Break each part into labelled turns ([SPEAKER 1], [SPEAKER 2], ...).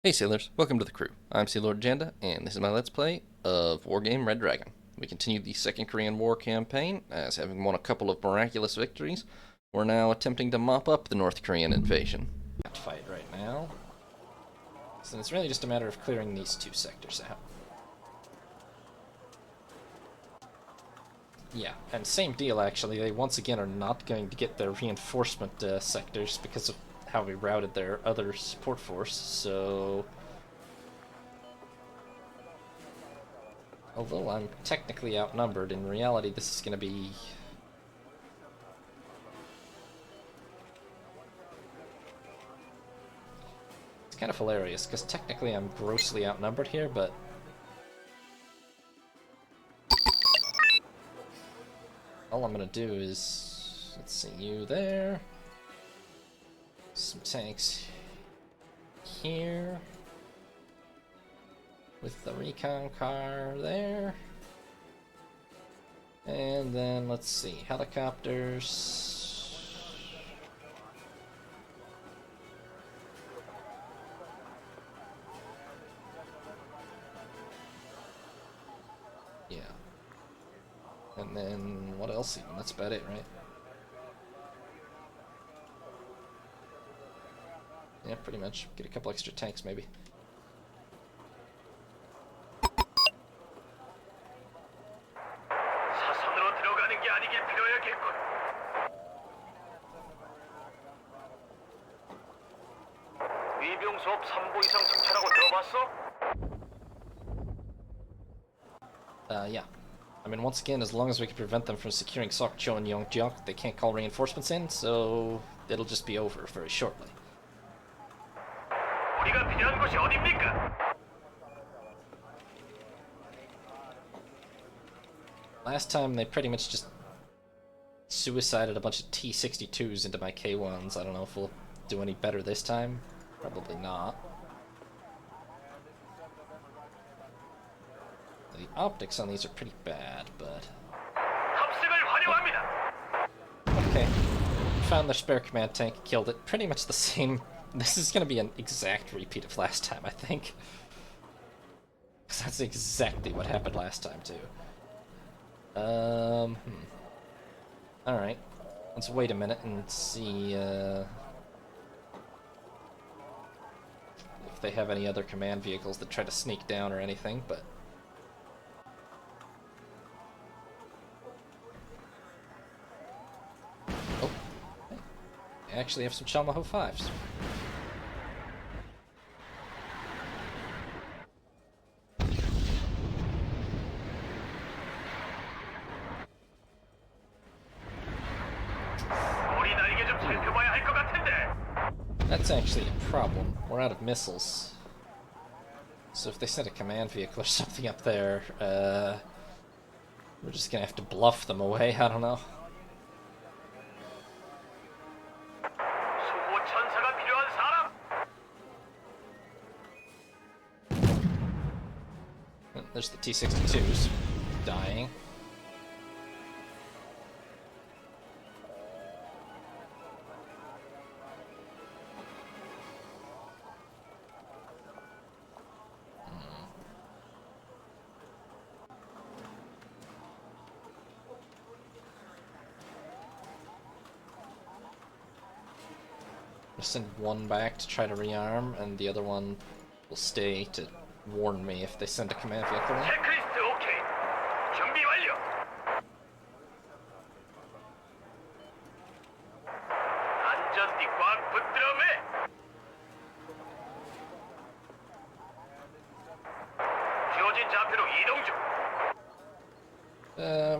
[SPEAKER 1] Hey sailors, welcome to the crew. I'm Sea Lord Janda, and this is my Let's Play of Wargame Red Dragon. We continue the Second Korean War campaign, as having won a couple of miraculous victories, we're now attempting to mop up the North Korean invasion. Fight right now. So it's really just a matter of clearing these two sectors out. Yeah, and same deal actually, they once again are not going to get their reinforcement sectors because of how we routed their other support force, so... Although I'm technically outnumbered, in reality this is going to be... It's kind of hilarious, because technically I'm grossly outnumbered here, but... All I'm going to do is... Let's see, you there... Some tanks here... With the recon car there. And then, let's see, helicopters. Yeah. And then, what else even? That's about it, right? Yeah, pretty much. Get a couple extra tanks, maybe. Yeah. I mean, once again, as long as we can prevent them from securing Sokcho and Yonggyeok, they can't call reinforcements in, so it'll just be over very shortly. Last time they pretty much just suicided a bunch of T-62s into my K-1s. I don't know if we'll do any better this time. Probably not. The optics on these are pretty bad, but... Okay. Found their spare command tank, killed it. Pretty much the same... This is gonna be an exact repeat of last time, I think. Because that's exactly what happened last time, too. Alright. Let's wait a minute and see, if they have any other command vehicles that try to sneak down or anything, but... Oh. Hey. I actually have some Chalmaho 5s. That's actually a problem. We're out of missiles. So if they send a command vehicle or something up there, we're just gonna have to bluff them away, I don't know. There's the T-62s dying. I'll send one back to try to rearm, and the other one will stay to warn me if they send a command vehicle in.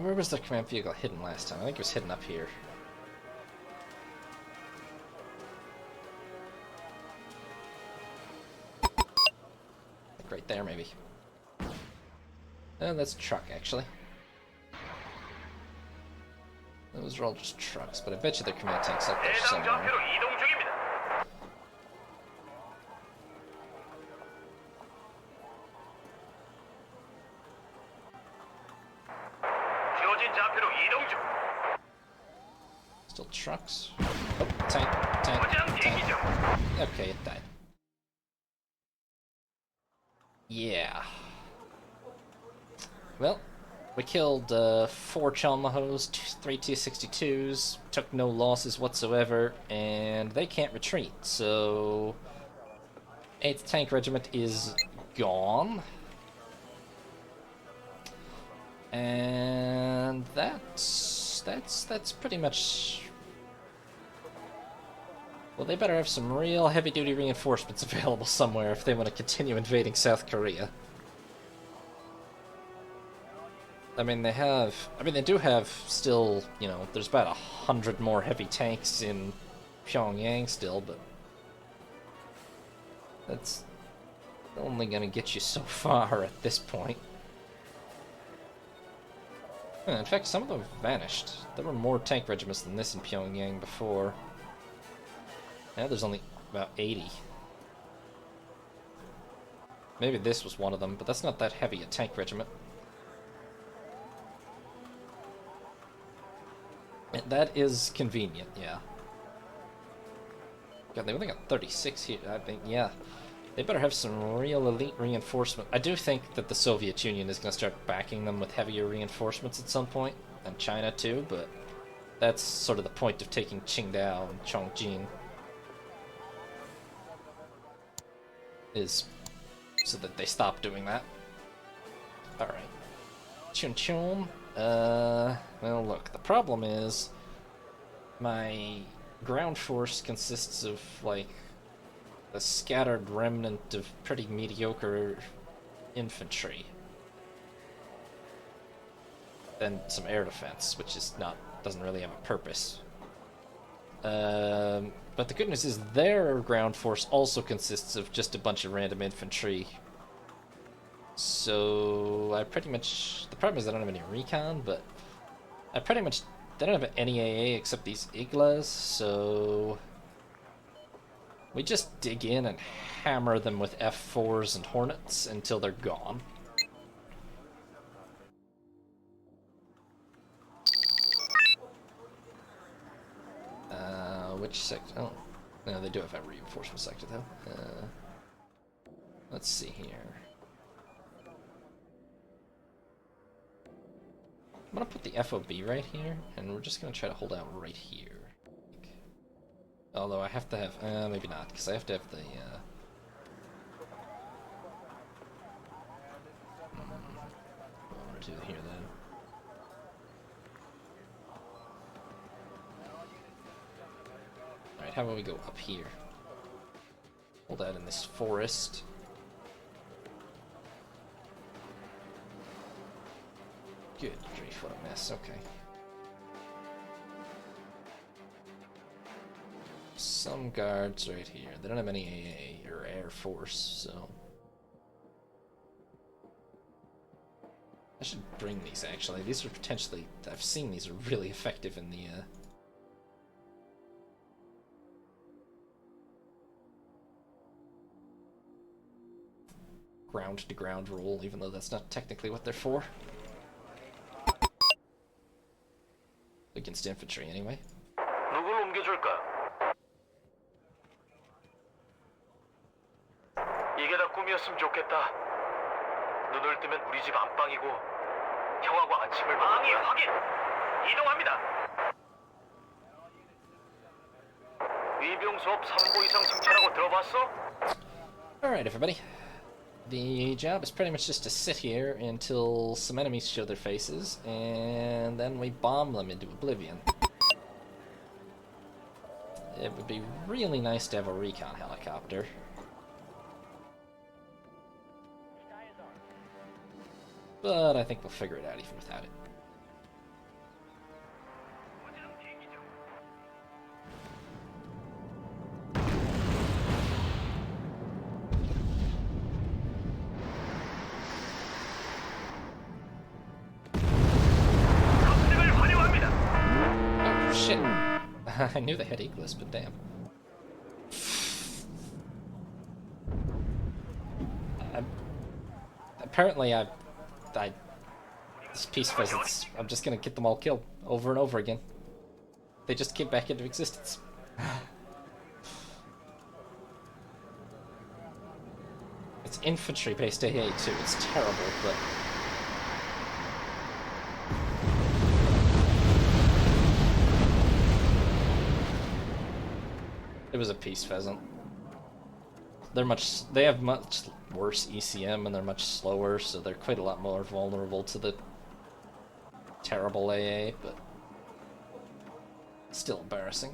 [SPEAKER 1] Where was the command vehicle hidden last time? I think it was hidden up here. Like right there, maybe. That's a truck, actually. Those are all just trucks, but I bet you their command tank's up there somewhere. Still trucks. Oh, tank. Okay, it died. Yeah. Well, we killed 4 Chalmahos, 3 T-62s, took no losses whatsoever, and they can't retreat, so 8th Tank Regiment is gone. And that's pretty much... Well, they better have some real heavy-duty reinforcements available somewhere if they want to continue invading South Korea. I mean, they do have still, you know, there's about 100 more heavy tanks in Pyongyang still, but that's only gonna get you so far at this point. In fact, some of them have vanished. There were more tank regiments than this in Pyongyang before. Now there's only about 80. Maybe this was one of them, but that's not that heavy a tank regiment. And that is convenient, yeah. God, they only got 36 here. I think, yeah. They better have some real elite reinforcement. I do think that the Soviet Union is going to start backing them with heavier reinforcements at some point, and China too, but that's sort of the point of taking Qingdao and Chongjin. Is so that they stop doing that. Alright. Chun Chun. Well, look, the problem is my ground force consists of, like, a scattered remnant of pretty mediocre infantry. And some air defense, which is doesn't really have a purpose. But the good news is their ground force also consists of just a bunch of random infantry. So I pretty much... The problem is I don't have any recon, but I pretty much... They don't have any AA except these Iglas, so... We just dig in and hammer them with F4s and Hornets until they're gone. Which sector? Oh, no, they do have a reinforcement sector, though. Let's see here. I'm gonna put the FOB right here, and we're just gonna try to hold out right here. Although I have to have, maybe not, because I have to have the, what want to do here, then? Alright, how about we go up here? Hold out in this forest. Good grief, what a mess, okay. Some guards right here. They don't have any AA or Air Force, so... I should bring these, actually. These are potentially... I've seen these are really effective in the, ground-to-ground role, even though that's not technically what they're for. Against infantry, anyway.
[SPEAKER 2] 누굴 옮겨줄까? 이게 다 꿈이었으면 좋겠다. 눈을 뜨면 우리 집 안방이고 형하고 아침을 먹어. 방이 확인. 이동합니다. 위병 수업 3보 이상 승천하고 들어봤어?
[SPEAKER 1] Alright, everybody. The job is pretty much just to sit here until some enemies show their faces, and then we bomb them into oblivion. It would be really nice to have a recon helicopter. But I think we'll figure it out even without it. Oh, shit. I knew they had Eagles, but damn. Apparently these peace pheasants, I'm just gonna get them all killed over and over again. They just came back into existence. It's infantry-based AA too. It's terrible, but... It was a peace pheasant. They have much worse ECM and they're much slower, so they're quite a lot more vulnerable to the terrible AA, but still embarrassing.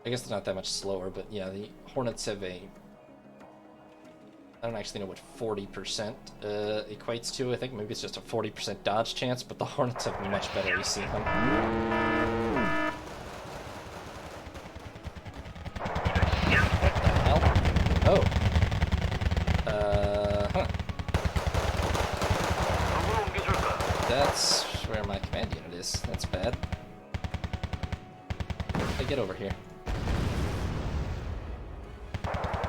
[SPEAKER 1] I guess they're not that much slower, but yeah, the Hornets have a... I don't actually know what 40% equates to. I think maybe it's just a 40% dodge chance, but the Hornets have much better ECM. Oh. Huh. That's where my command unit is. That's bad. Hey, get over here.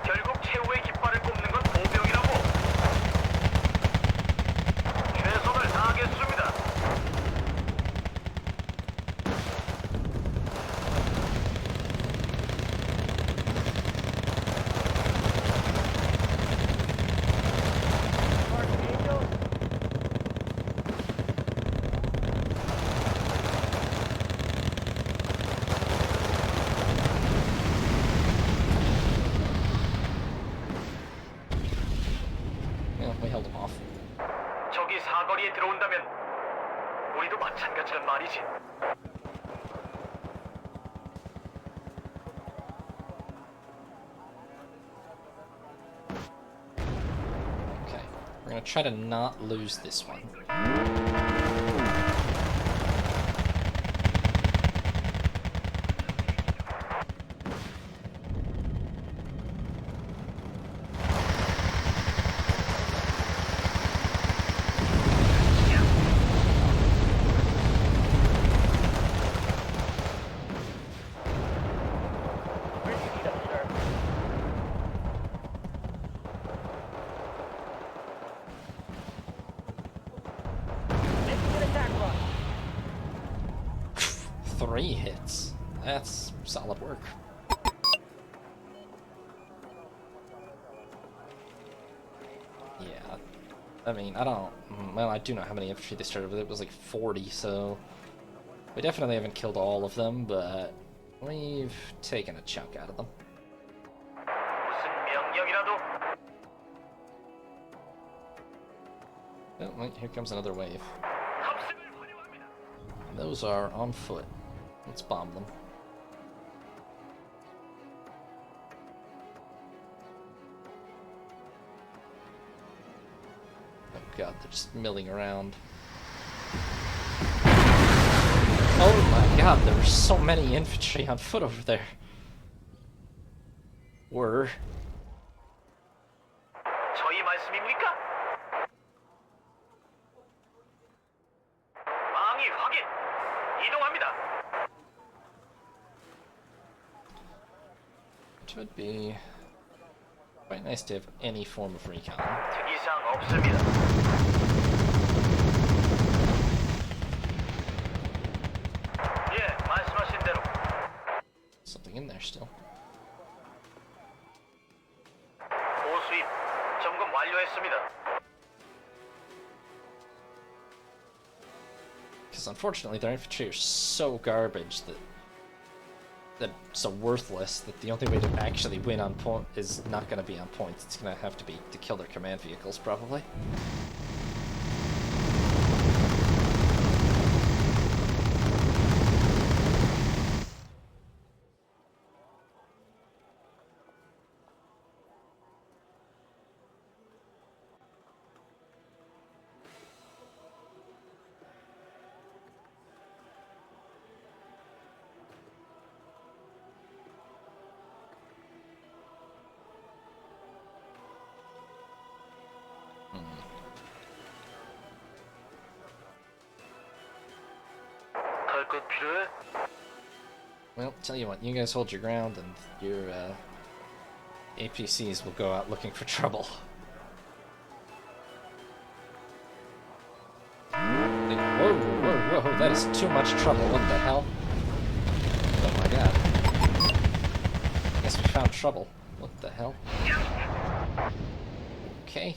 [SPEAKER 2] 결국 최후의 깃발을 꼽는 건 보병이라고. 최선을 다하겠습니다.
[SPEAKER 1] We held him off.
[SPEAKER 2] 적이 사거리에 들어온다면 우리도 마찬가지란 말이지.
[SPEAKER 1] Okay, we're gonna try to not lose this one. Three hits. That's solid work. Yeah. I mean, I don't... Well, I do know how many infantry they started with. It was like 40, so... We definitely haven't killed all of them, but... We've taken a chunk out of them.
[SPEAKER 2] 무슨 명령이라도
[SPEAKER 1] Oh, wait, here comes another wave.
[SPEAKER 2] 합승을 환영합니다.
[SPEAKER 1] Those are on foot. Let's bomb them. Oh god, they're just milling around. Oh my god, there were so many infantry on foot over there. Were.
[SPEAKER 2] 저희 말씀입니까? 방위 확인. 이동합니다.
[SPEAKER 1] It would be quite nice to have any form of recon.
[SPEAKER 2] 특이사항 없습니다. 예, 말씀하신 대로.
[SPEAKER 1] Something in there still.
[SPEAKER 2] 보수입 점검 완료했습니다.
[SPEAKER 1] Because unfortunately their infantry are so garbage that so worthless that the only way to actually win on point is not going to be on points. It's going to have to be to kill their command vehicles, probably.
[SPEAKER 2] 갈 것 필요해?
[SPEAKER 1] Well, tell you what, you guys hold your ground and your APCs will go out looking for trouble. Whoa, whoa, whoa, that is too much trouble, what the hell? Oh my god. found trouble. What the hell? Okay.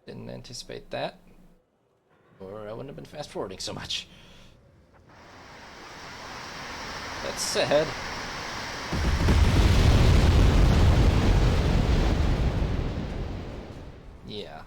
[SPEAKER 1] Didn't anticipate that. Or I wouldn't have been fast forwarding so much. That said, yeah.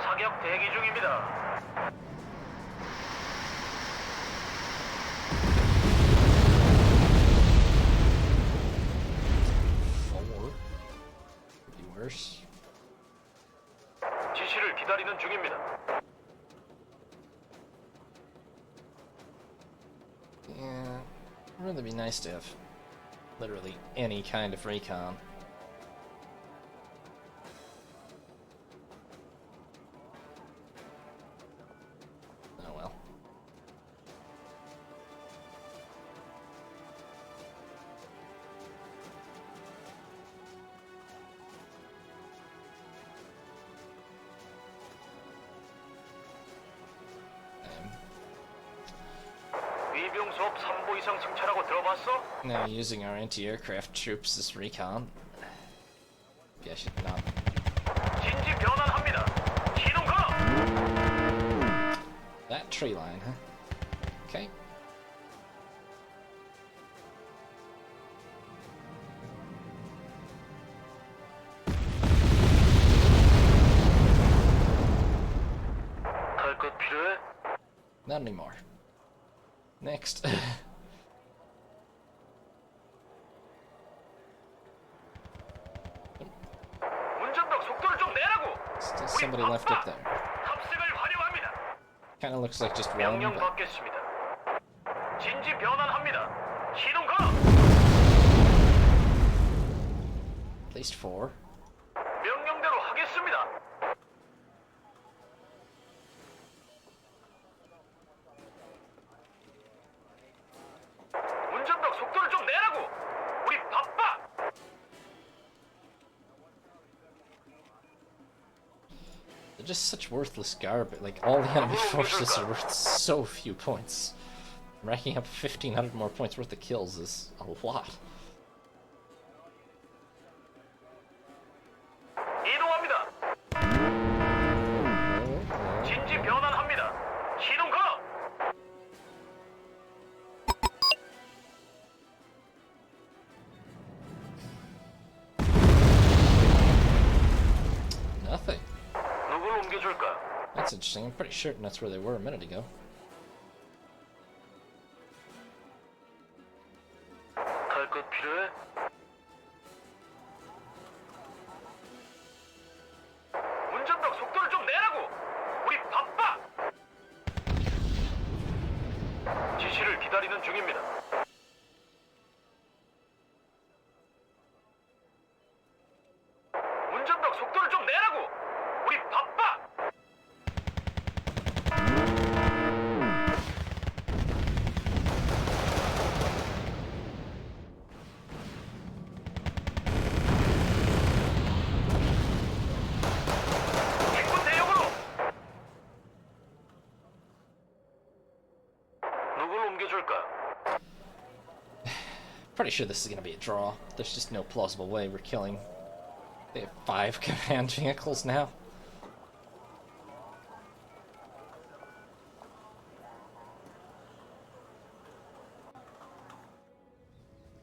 [SPEAKER 2] 사격 대기 중입니다.
[SPEAKER 1] Four. Could be worse.
[SPEAKER 2] 지시를 기다리는 중입니다.
[SPEAKER 1] Yeah. It'd really be nice to have literally any kind of recon. Oh well.
[SPEAKER 2] 위병 수업 3보 이상 승차라고 들어봤어?
[SPEAKER 1] Now using our anti-aircraft troops as recon. Maybe I should not.
[SPEAKER 2] 진지 변환합니다. 시동 걸어.
[SPEAKER 1] That tree line, huh? Okay.
[SPEAKER 2] 갈 것 필요해?
[SPEAKER 1] Not anymore. Next.
[SPEAKER 2] 운전병 속도를 좀 내라고.
[SPEAKER 1] Still somebody left up there.
[SPEAKER 2] 탑승을 환영합니다.
[SPEAKER 1] Kind of looks like just one,
[SPEAKER 2] 명령
[SPEAKER 1] but
[SPEAKER 2] 받겠습니다. 진지 변환합니다. 시동 걸어.
[SPEAKER 1] at least four.
[SPEAKER 2] 명령대로 하겠습니다. 운전병 속도를 좀 내라고. 우리 바빠.
[SPEAKER 1] They're just such worthless garbage. Like, all the enemy forces are worth so few points. Racking up 1,500 more points worth of kills is a lot.
[SPEAKER 2] 이동합니다. 진지 변환합니다. 시동 걸어.
[SPEAKER 1] Nothing.
[SPEAKER 2] 누굴 옮겨줄까?
[SPEAKER 1] That's interesting. I'm pretty certain that's where they were a minute ago.
[SPEAKER 2] 갈 것 필요해? 운전병 속도를 좀 내라고. 우리 바빠. 지시를 기다리는 중입니다. 운전병 속도를 좀 내라고. 우리 바빠. 행군 대용으로. 누굴 옮겨줄까?
[SPEAKER 1] Pretty sure this is gonna be a draw. There's just no plausible way we're killing. They have 5 command vehicles now.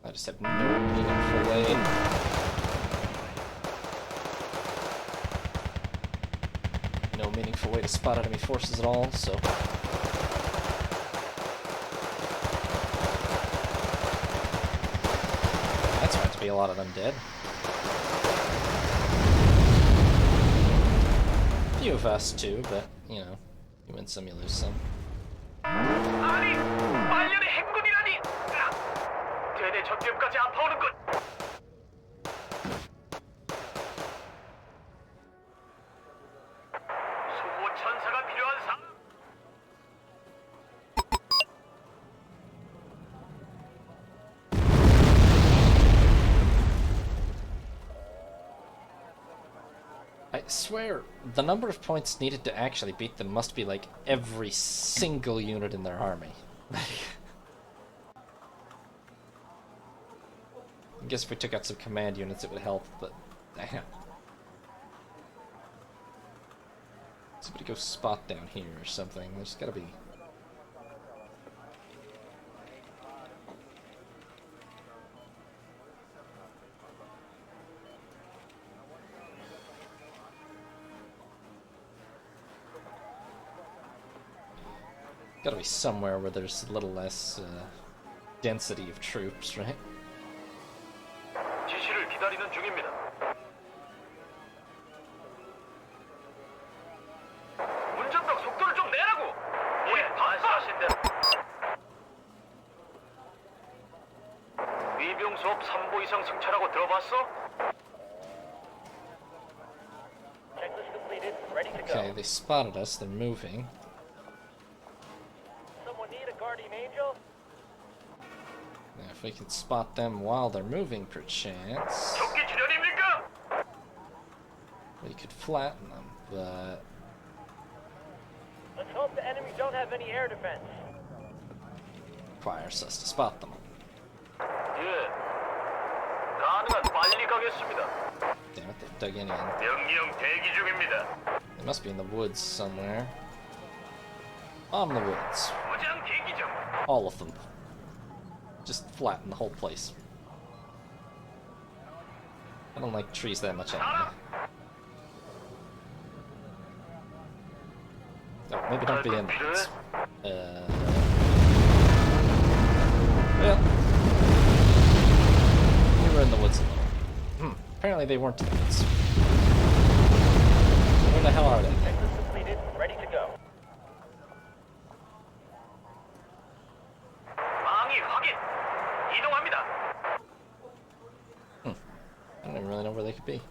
[SPEAKER 1] I just have no meaningful way. No meaningful way to spot enemy forces at all, so. That's going to be a lot of them dead. Few of us too, but, you know, you win some, you lose some.
[SPEAKER 2] 아니, 말년의 행군이라니! 대대 전gem까지 아파오는군! 소호 천사가 필요합니다!
[SPEAKER 1] swear, the number of points needed to actually beat them must be like every single unit in their army. I guess if we took out some command units it would help, but damn. Somebody go spot down here or something. There's gotta be... Gotta be somewhere where there's a little less density of troops, right?
[SPEAKER 2] 지시를 기다리는 중입니다. 운전병 속도를 좀 내라고. 예, 말씀하신 대로. 위병 수업 3보 이상 승차라고 들어봤어? Checklist completed. Ready to go.
[SPEAKER 1] Okay, they spotted us. They're moving.
[SPEAKER 2] Someone need a guardian angel?
[SPEAKER 1] Now, if we can spot them while they're moving, perchance,
[SPEAKER 2] 적기 지련입니까?
[SPEAKER 1] we could flatten them, but...
[SPEAKER 2] Let's hope the enemies don't have any air defense.
[SPEAKER 1] requires us to spot them.
[SPEAKER 2] 예. 가능한 빨리 가겠습니다.
[SPEAKER 1] Damn it, they've dug in.
[SPEAKER 2] 명령 대기 중입니다.
[SPEAKER 1] They must be in the woods somewhere. On the woods.
[SPEAKER 2] 무장 대기 중.
[SPEAKER 1] All of them. Just flatten the whole place. I don't like trees that much anyway. Oh, maybe don't be in the woods. Well, we were in the woods a little. Apparently they weren't in the woods. Where the hell are they?
[SPEAKER 2] Checklist completed. Ready to go. 망이 확인. 이동합니다.
[SPEAKER 1] I don't even really know where they could be.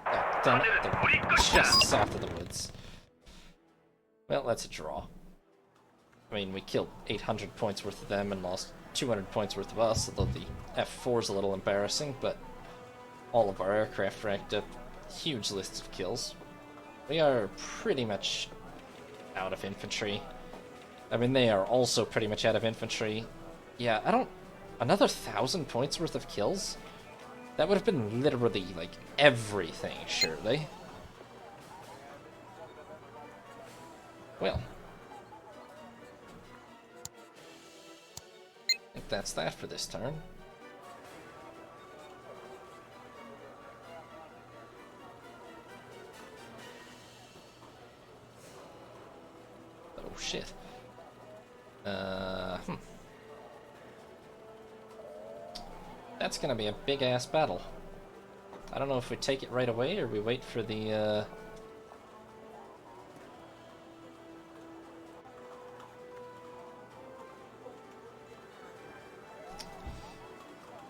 [SPEAKER 1] Oh, damn it, they're just south of the woods. Well, that's a draw. I mean, we killed 800 points worth of them and lost 200 points worth of us, although the F4 is a little embarrassing, but all of our aircraft racked up huge lists of kills. We are pretty much out of infantry. I mean, they are also pretty much out of infantry. Yeah, I don't... Another 1,000 points worth of kills? That would have been literally, like, everything, surely. Well. I think that's that for this turn. Oh, shit. That's gonna be a big-ass battle. I don't know if we take it right away or we wait for the,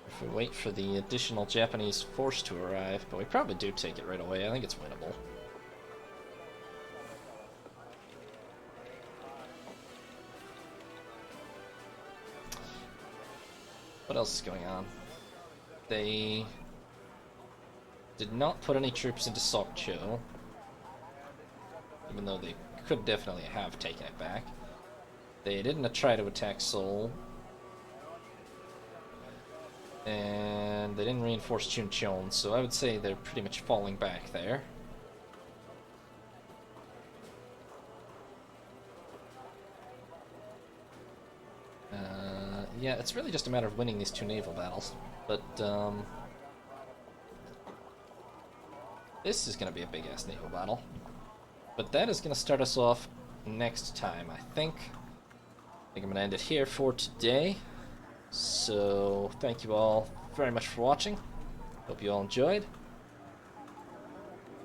[SPEAKER 1] if we wait for the additional Japanese force to arrive, but we probably do take it right away. I think it's winnable. What else is going on? They did not put any troops into Sokcho, even though they could definitely have taken it back. They didn't try to attack Seoul. And they didn't reinforce Chuncheon, so I would say they're pretty much falling back there. Yeah, it's really just a matter of winning these two naval battles. But, this is going to be a big-ass naval battle. But that is going to start us off next time, I think. I think I'm going to end it here for today. So, thank you all very much for watching. Hope you all enjoyed.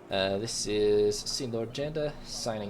[SPEAKER 1] This is Lord Janda signing off.